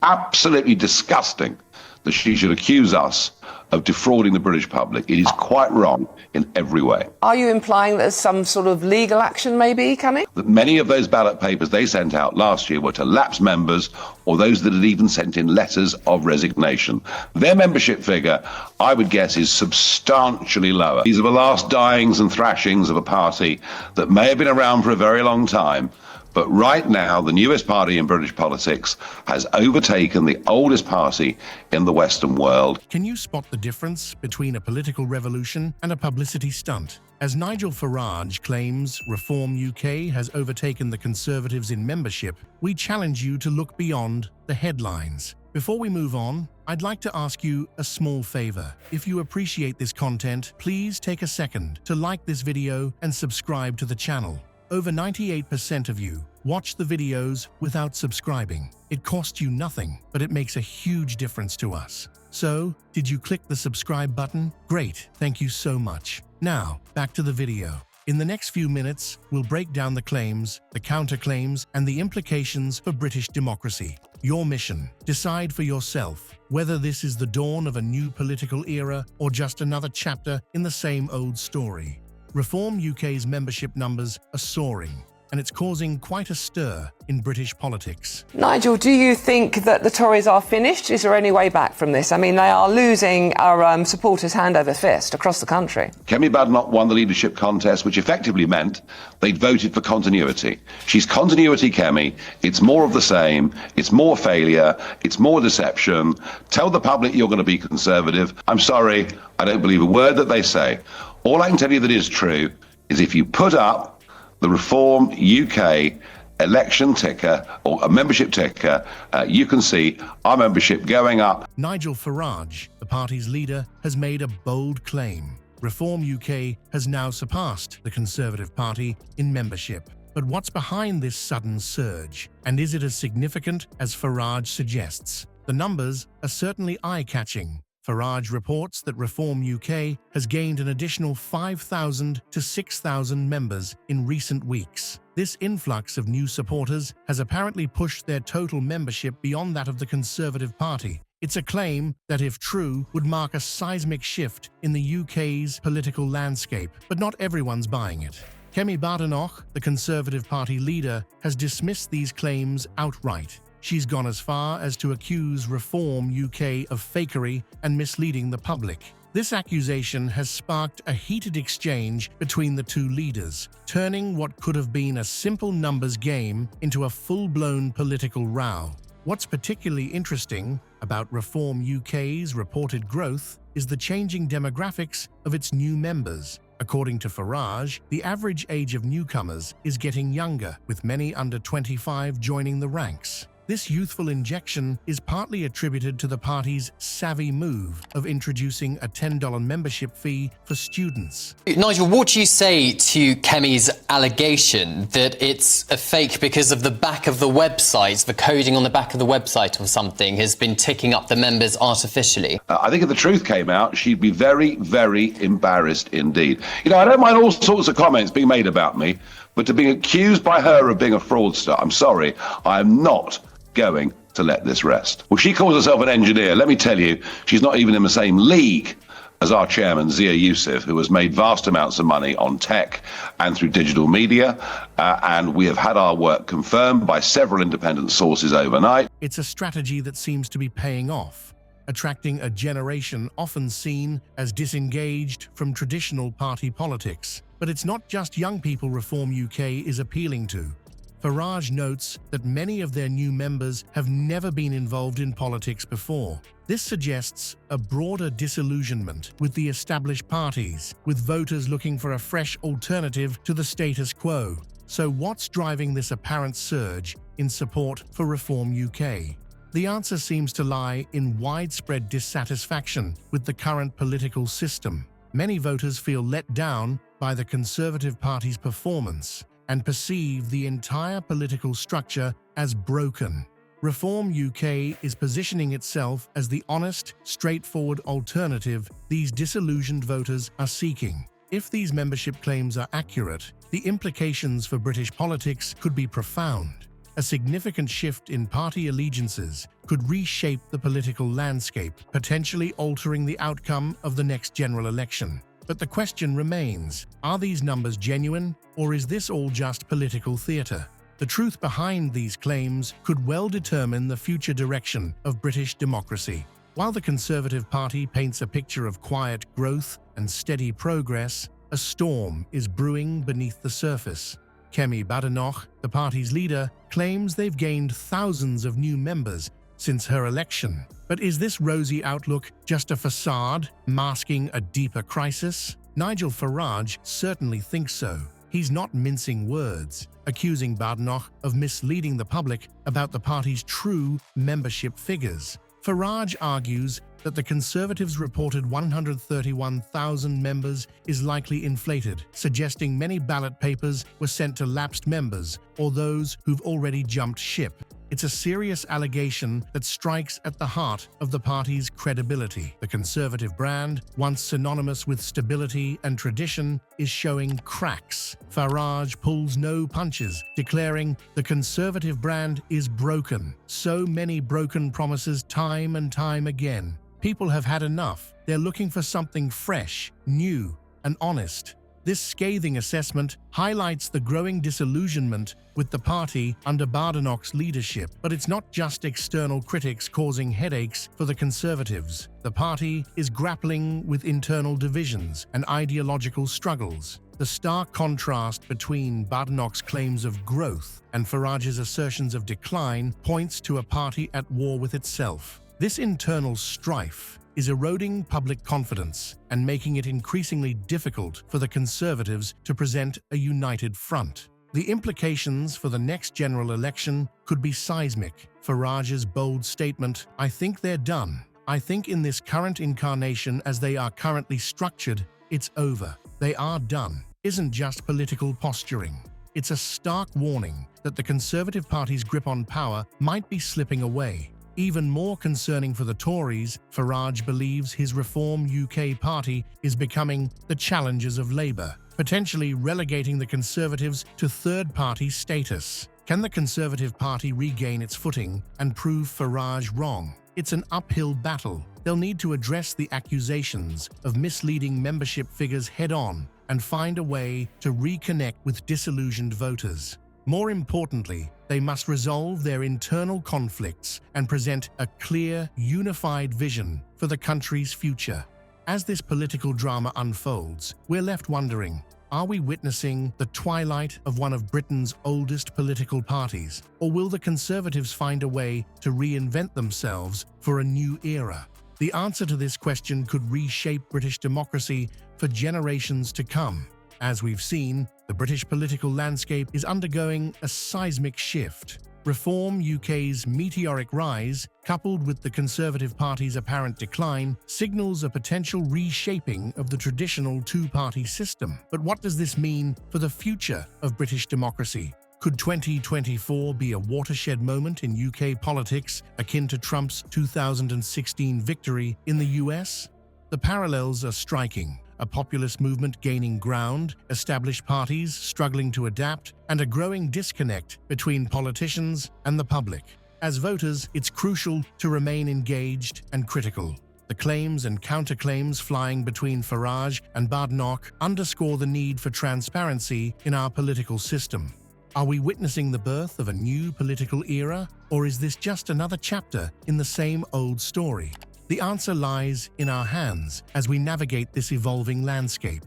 absolutely disgusting that she should accuse us of defrauding the British public. It is quite wrong in every way. Are you implying there's some sort of legal action maybe coming? That many of those ballot papers they sent out last year were to lapsed members or those that had even sent in letters of resignation. Their membership figure, I would guess, is substantially lower. These are the last dyings and thrashings of a party that may have been around for a very long time, but right now, the newest party in British politics has overtaken the oldest party in the Western world. Can you spot the difference between a political revolution and a publicity stunt? As Nigel Farage claims Reform UK has overtaken the Conservatives in membership, we challenge you to look beyond the headlines. Before we move on, I'd like to ask you a small favor. If you appreciate this content, please take a second to like this video and subscribe to the channel. Over 98% of you watch the videos without subscribing. It costs you nothing, but it makes a huge difference to us. So, did you click the subscribe button? Great, thank you so much. Now, back to the video. In the next few minutes, we'll break down the claims, the counterclaims, and the implications for British democracy. Your mission: decide for yourself whether this is the dawn of a new political era or just another chapter in the same old story. Reform UK's membership numbers are soaring, and it's causing quite a stir in British politics. Nigel, do you think that the Tories are finished? Is there any way back from this? I mean, they are losing our supporters hand over fist across the country. Kemi Badenoch won the leadership contest, which effectively meant they'd voted for continuity. She's continuity, Kemi. It's more of the same. It's more failure. It's more deception. Tell the public you're going to be Conservative. I'm sorry, I don't believe a word that they say. All I can tell you that is true is if you put up the Reform UK election ticker or a membership ticker, you can see our membership going up. Nigel Farage, the party's leader, has made a bold claim. Reform UK has now surpassed the Conservative Party in membership. But what's behind this sudden surge? And is it as significant as Farage suggests? The numbers are certainly eye-catching. Farage reports that Reform UK has gained an additional 5,000 to 6,000 members in recent weeks. This influx of new supporters has apparently pushed their total membership beyond that of the Conservative Party. It's a claim that, if true, would mark a seismic shift in the UK's political landscape, but not everyone's buying it. Kemi Badenoch, the Conservative Party leader, has dismissed these claims outright. She's gone as far as to accuse Reform UK of fakery and misleading the public. This accusation has sparked a heated exchange between the two leaders, turning what could have been a simple numbers game into a full-blown political row. What's particularly interesting about Reform UK's reported growth is the changing demographics of its new members. According to Farage, the average age of newcomers is getting younger, with many under 25 joining the ranks. This youthful injection is partly attributed to the party's savvy move of introducing a $10 membership fee for students. Nigel, what do you say to Kemi's allegation that it's a fake because of the back of the website, the coding on the back of the website or something has been ticking up the members artificially? I think if the truth came out, she'd be very, very embarrassed indeed. You know, I don't mind all sorts of comments being made about me, but to be accused by her of being a fraudster, I'm sorry, I'm not going to let this rest. Well, she calls herself an engineer. Let me tell you, she's not even in the same league as our chairman, Zia Youssef, who has made vast amounts of money on tech and through digital media, and we have had our work confirmed by several independent sources overnight. It's a strategy that seems to be paying off, attracting a generation often seen as disengaged from traditional party politics. But it's not just young people Reform UK is appealing to. Farage notes that many of their new members have never been involved in politics before. This suggests a broader disillusionment with the established parties, with voters looking for a fresh alternative to the status quo. So what's driving this apparent surge in support for Reform UK? The answer seems to lie in widespread dissatisfaction with the current political system. Many voters feel let down by the Conservative Party's performance and perceive the entire political structure as broken. Reform UK is positioning itself as the honest, straightforward alternative these disillusioned voters are seeking. If these membership claims are accurate, the implications for British politics could be profound. a significant shift in party allegiances could reshape the political landscape, potentially altering the outcome of the next general election. But the question remains, are these numbers genuine, or is this all just political theatre? The truth behind these claims could well determine the future direction of British democracy. While the Conservative Party paints a picture of quiet growth and steady progress, a storm is brewing beneath the surface. Kemi Badenoch, the party's leader, claims they've gained thousands of new members since her election. But is this rosy outlook just a facade, masking a deeper crisis? Nigel Farage certainly thinks so. He's not mincing words, accusing Badenoch of misleading the public about the party's true membership figures. Farage argues that the Conservatives' reported 131,000 members is likely inflated, suggesting many ballot papers were sent to lapsed members or those who've already jumped ship. It's a serious allegation that strikes at the heart of the party's credibility. The Conservative brand, once synonymous with stability and tradition, is showing cracks. Farage pulls no punches, declaring the Conservative brand is broken. So many broken promises time and time again. People have had enough. They're looking for something fresh, new, and honest. This scathing assessment highlights the growing disillusionment with the party under Badenoch's leadership. But it's not just external critics causing headaches for the Conservatives. The party is grappling with internal divisions and ideological struggles. The stark contrast between Badenoch's claims of growth and Farage's assertions of decline points to a party at war with itself. This internal strife is eroding public confidence and making it increasingly difficult for the Conservatives to present a united front. The implications for the next general election could be seismic. Farage's bold statement, "I think they're done. I think in this current incarnation as they are currently structured, it's over. They are done," isn't just political posturing. It's a stark warning that the Conservative Party's grip on power might be slipping away. Even more concerning for the Tories, Farage believes his Reform UK party is becoming the challengers of Labour, potentially relegating the Conservatives to third-party status. Can the Conservative Party regain its footing and prove Farage wrong? It's an uphill battle. They'll need to address the accusations of misleading membership figures head-on and find a way to reconnect with disillusioned voters. More importantly, they must resolve their internal conflicts and present a clear, unified vision for the country's future. As this political drama unfolds, we're left wondering, are we witnessing the twilight of one of Britain's oldest political parties, or will the Conservatives find a way to reinvent themselves for a new era? The answer to this question could reshape British democracy for generations to come. As we've seen, the British political landscape is undergoing a seismic shift. Reform UK's meteoric rise, coupled with the Conservative Party's apparent decline, signals a potential reshaping of the traditional two-party system. But what does this mean for the future of British democracy? Could 2024 be a watershed moment in UK politics, akin to Trump's 2016 victory in the US? The parallels are striking. A populist movement gaining ground, established parties struggling to adapt, and a growing disconnect between politicians and the public. As voters, it's crucial to remain engaged and critical. The claims and counterclaims flying between Farage and Badenoch underscore the need for transparency in our political system. Are we witnessing the birth of a new political era, or is this just another chapter in the same old story? The answer lies in our hands as we navigate this evolving landscape.